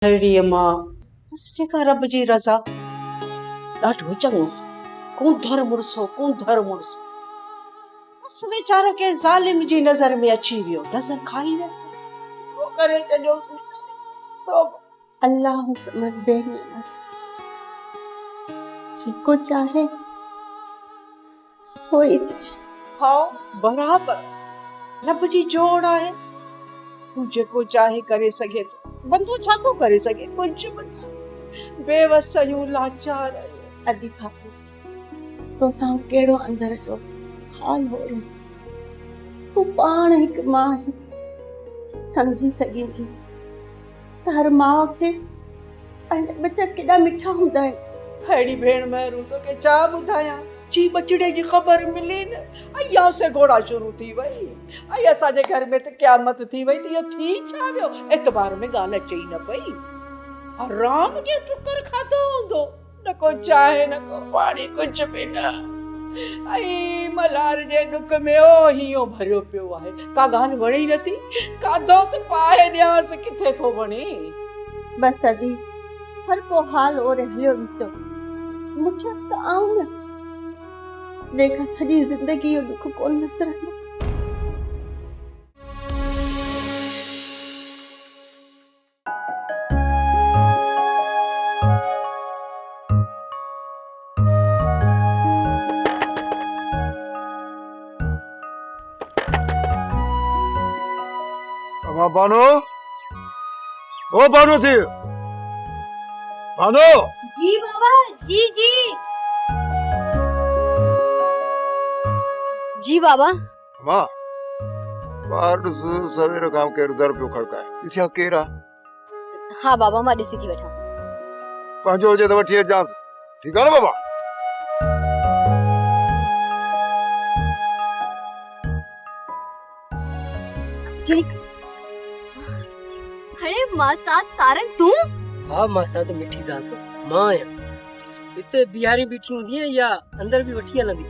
अहिड़ी मां बस जेका रब जी रज़ा ॾाढो चङो कोन धर मुड़सो बस वीचारो के ज़ालिम जी नज़र में अची वियो नज़र खाई न वो करे चॼोसि वीचारे तो अल्लाह समझ बेनीमस जेको चाहे सोई थे हाँ बराबर रब जी जोड़ आहे तू जेको चाहे करे सघे तो बंदो छा थो करे सघे कुछ बि न बेवस आहियूं लाचार आहियूं अदी भाभी तो सां केड़ो अंदर जो हाल हो रही तू पाण हिक मां है समझी सघे थी हर मां के पंहिंजा बच्चा केॾा मिठा हूंदा आहिनि अहिड़ी भेण महिरू तो के छा ॿुधायां ची बचड़े जी ख़बर मिली न अयां से घोड़ा शुरू थी वई ऐं असांजे घर में त क़यामत थी वई त इहो थी छा वियो एतबार में ॻाल्हि अचे ई न पई आराम के टुकर खाधो हूंदो न को चाहे न को पाणी कुझु बि न ऐं मल्हार जे ॾुक में ओ हीयो भरियो पियो आहे का ॻाल्हि वणे ई नथी खाधो त पाए ॾियांसि किथे थो वणे बस अदी हर को हाल और हलियो तो मुठियस त आऊं न देखा सॼी ज़िंदगी जो दुख कोन विसरंदो बानो ओ बानो थी बानो जी बाबा जी जी जी बाबा मां बार सवेर काम के दर पे खड़का है इसे केरा हाँ बाबा मां ॾिसी थी वठा पंहिंजो हुजे त वठी अचांसि ठीकु आहे न बाबा जी अरे मां साथ सारंग तू हाँ मां साथ मिठी जात मां आया इते बिहारी बीठी हूंदी है या अंदर भी वठी हलंदी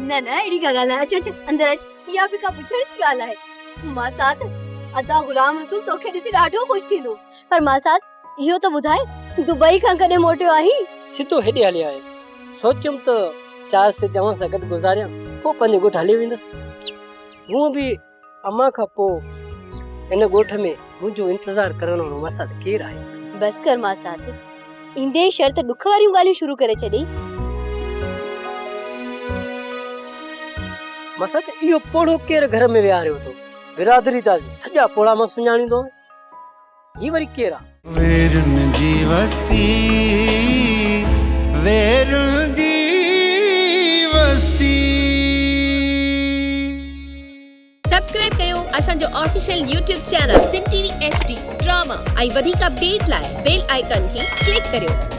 न न एड़ी का गाल है अच अंदर अच या भी का पुछण की गाल है मां साथ अदा गुलाम रसूल तोखे ॾिसी ॾाढो खुश थींदो पर मां साथ इहो तो बुधाए दुबई खां कॾे मोटियो आही सिधो हेॾे हली आयसि सोचियमि त चार से जवां सां गॾु गुज़ारियां पोइ पंहिंजे ॻोठ हली वेंदसि हूअं बि अम्मा खां पोइ इन ॻोठ में मुंहिंजो इंतज़ार करण वारो मां साथ केरु आहे बस कर मां साथ इंदे शर्त दुख वारियूं ॻाल्हियूं शुरू करे छॾी मां साथ इहो पोड़ो केरु घर में विहारियो थो बिरादरी ता सॼा पोड़ा मां सुञाणींदो ही वरी केरु आहे वेरुन जी वस्ती वेरुन जी वस्ती सब्सक्राइब कयो असांजो ऑफिशियल YouTube चैनल सिन टीवी HD ड्रामा ऐं वधीक अपडेट लाइ बेल आइकन खे क्लिक करियो।